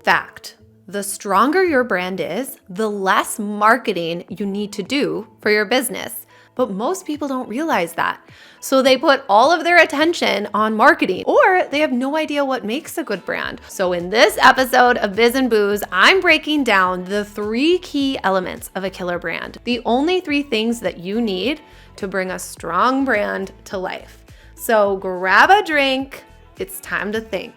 Fact. The stronger your brand is, the less marketing you need to do for your business. But most people don't realize that. So they put all of their attention on marketing, or they have no idea what makes a good brand. So in this episode of Biz Booze, I'm breaking down the 3 key elements of a killer brand. The only 3 things that you need to bring a strong brand to life. So grab a drink. It's time to think.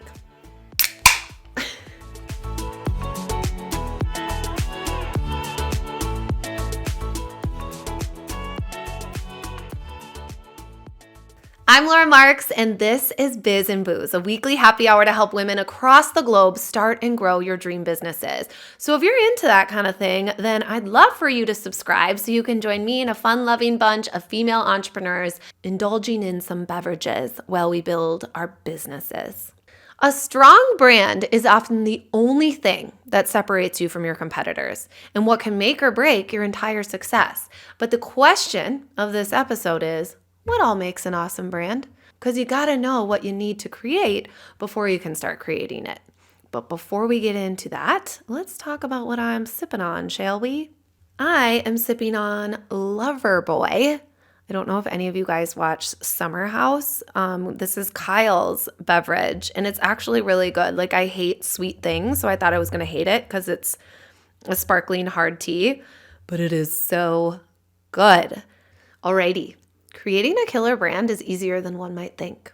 I'm Laura Markz, and this is Biz Booze, a weekly happy hour to help women across the globe start and grow your dream businesses. So if you're into that kind of thing, then I'd love for you to subscribe so you can join me and a fun-loving bunch of female entrepreneurs indulging in some beverages while we build our businesses. A strong brand is often the only thing that separates you from your competitors and what can make or break your entire success. But the question of this episode is, what all makes an awesome brand? Because you gotta know what you need to create before you can start creating it. But before we get into that, let's talk about what I'm sipping on, shall we? I am sipping on Loverboy. I don't know if any of you guys watch Summer House. This is Kyle's beverage, and it's actually really good. Like, I hate sweet things, so I thought I was gonna hate it because it's a sparkling hard tea, but it is so good. Alrighty. Creating a killer brand is easier than one might think.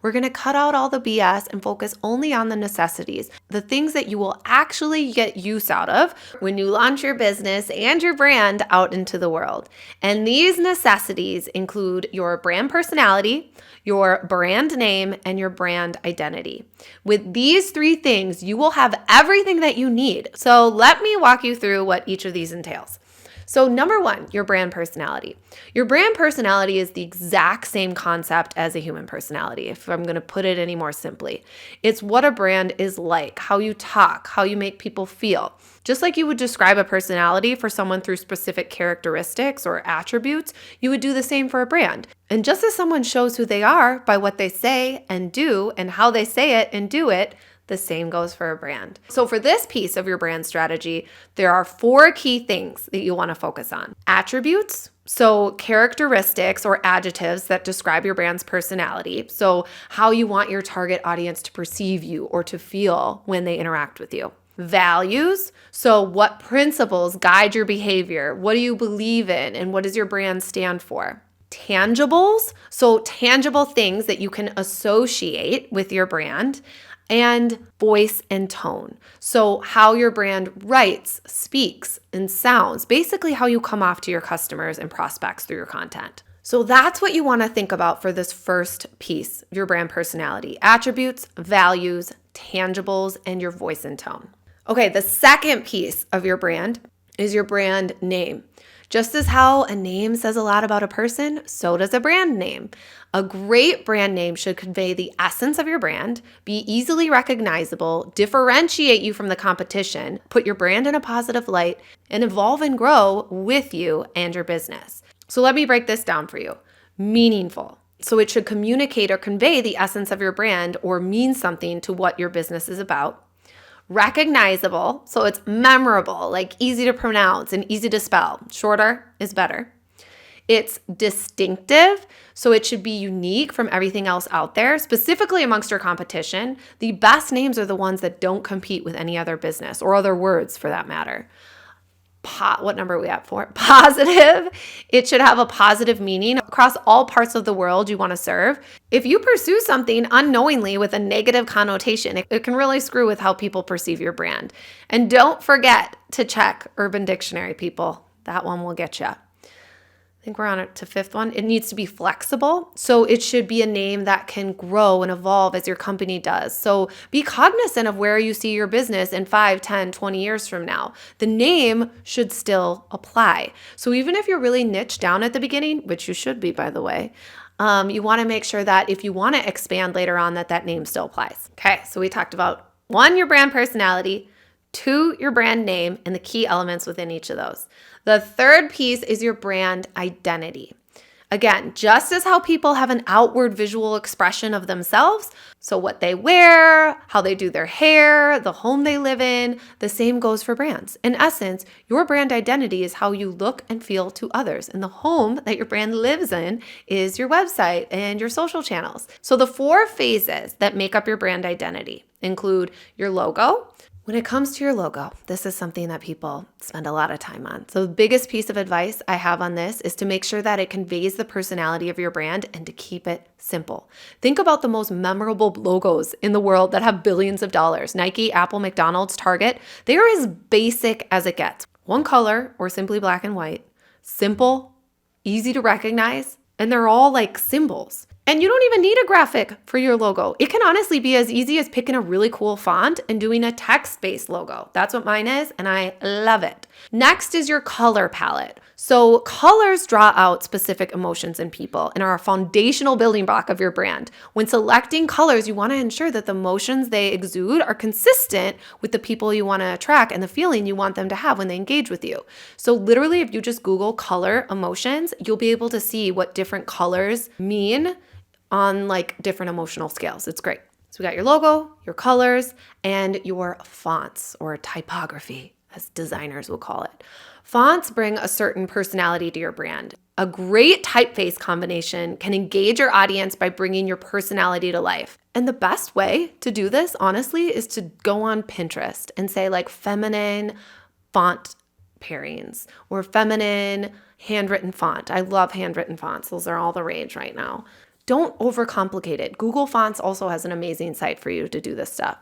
We're going to cut out all the BS and focus only on the necessities, the things that you will actually get use out of when you launch your business and your brand out into the world. And these necessities include your brand personality, your brand name, and your brand identity. With these 3 things, you will have everything that you need. So let me walk you through what each of these entails. So number 1, your brand personality. Your brand personality is the exact same concept as a human personality, if I'm going to put it any more simply. It's what a brand is like, how you talk, how you make people feel. Just like you would describe a personality for someone through specific characteristics or attributes, you would do the same for a brand. And just as someone shows who they are by what they say and do and how they say it and do it, the same goes for a brand. So for this piece of your brand strategy, there are 4 key things that you want to focus on. Attributes, so characteristics or adjectives that describe your brand's personality. So how you want your target audience to perceive you or to feel when they interact with you. Values, so what principles guide your behavior? What do you believe in? And what does your brand stand for? Tangibles, so tangible things that you can associate with your brand. And voice and tone. So how your brand writes, speaks, and sounds, basically how you come off to your customers and prospects through your content. So that's what you want to think about for this first piece, your brand personality: attributes, values, tangibles, and your voice and tone. Okay, the second piece of your brand is your brand name. Just as how a name says a lot about a person, so does a brand name. A great brand name should convey the essence of your brand, be easily recognizable, differentiate you from the competition, put your brand in a positive light, and evolve and grow with you and your business. So let me break this down for you. Meaningful. So it should communicate or convey the essence of your brand or mean something to what your business is about. Recognizable, so it's memorable, like easy to pronounce and easy to spell. Shorter is better. It's distinctive, so it should be unique from everything else out there, specifically amongst your competition. The best names are the ones that don't compete with any other business or other words for that matter. What number are we at for? Positive. It should have a positive meaning across all parts of the world you want to serve. If you pursue something unknowingly with a negative connotation, it can really screw with how people perceive your brand. And don't forget to check Urban Dictionary, people. That one will get you. I think we're on to 5th one. It needs to be flexible. So it should be a name that can grow and evolve as your company does. So be cognizant of where you see your business in 5, 10, 20 years from now. The name should still apply. So even if you're really niche down at the beginning, which you should be, by the way, you want to make sure that if you want to expand later on, that name still applies. Okay, so we talked about 1, your brand personality, 2, your brand name, and the key elements within each of those. The third piece is your brand identity. Again, just as how people have an outward visual expression of themselves, so what they wear, how they do their hair, the home they live in, the same goes for brands. In essence, your brand identity is how you look and feel to others, and the home that your brand lives in is your website and your social channels. So the 4 phases that make up your brand identity include your logo. When it comes to your logo, this is something that people spend a lot of time on. So the biggest piece of advice I have on this is to make sure that it conveys the personality of your brand and to keep it simple. Think about the most memorable logos in the world that have billions of dollars. Nike, Apple, McDonald's, Target. They are as basic as it gets. One color or simply black and white. Simple, easy to recognize, and they're all like symbols. And you don't even need a graphic for your logo. It can honestly be as easy as picking a really cool font and doing a text-based logo. That's what mine is, and I love it. Next is your color palette. So colors draw out specific emotions in people and are a foundational building block of your brand. When selecting colors, you want to ensure that the emotions they exude are consistent with the people you want to attract and the feeling you want them to have when they engage with you. So literally, if you just Google color emotions, you'll be able to see what different colors mean on like different emotional scales. It's great. So we got your logo, your colors, and your fonts or typography, as designers will call it. Fonts bring a certain personality to your brand. A great typeface combination can engage your audience by bringing your personality to life. And the best way to do this, honestly, is to go on Pinterest and say like feminine font pairings or feminine handwritten font. I love handwritten fonts. Those are all the rage right now. Don't overcomplicate it. Google Fonts also has an amazing site for you to do this stuff.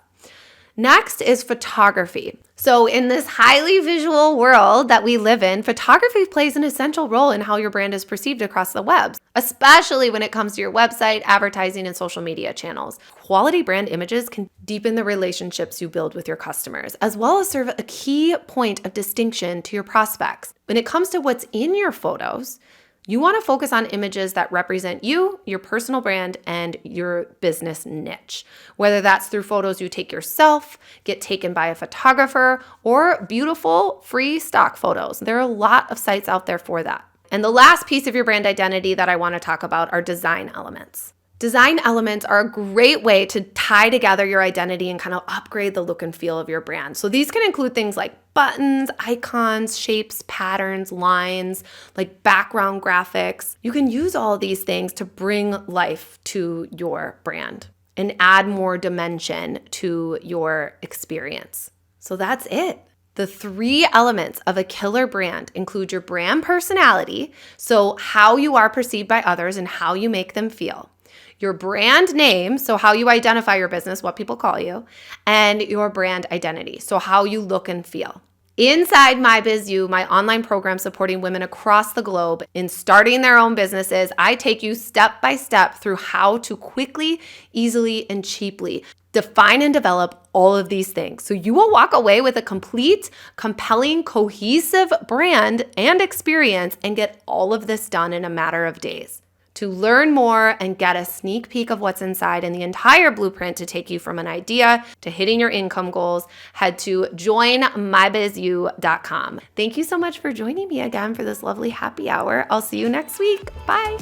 Next is photography. So in this highly visual world that we live in, photography plays an essential role in how your brand is perceived across the web, especially when it comes to your website, advertising, and social media channels. Quality brand images can deepen the relationships you build with your customers, as well as serve a key point of distinction to your prospects. When it comes to what's in your photos, you want to focus on images that represent you, your personal brand, and your business niche. Whether that's through photos you take yourself, get taken by a photographer, or beautiful free stock photos. There are a lot of sites out there for that. And the last piece of your brand identity that I want to talk about are design elements. Design elements are a great way to tie together your identity and kind of upgrade the look and feel of your brand. So these can include things like buttons, icons, shapes, patterns, lines, like background graphics. You can use all of these things to bring life to your brand and add more dimension to your experience. So that's it. The 3 elements of a killer brand include your brand personality, so how you are perceived by others and how you make them feel. Your brand name, so how you identify your business, what people call you, and your brand identity, so how you look and feel. Inside My Biz You, my online program supporting women across the globe in starting their own businesses, I take you step by step through how to quickly, easily, and cheaply define and develop all of these things. So you will walk away with a complete, compelling, cohesive brand and experience and get all of this done in a matter of days. To learn more and get a sneak peek of what's inside and the entire blueprint to take you from an idea to hitting your income goals, head to joinmybizu.com. Thank you so much for joining me again for this lovely happy hour. I'll see you next week. Bye.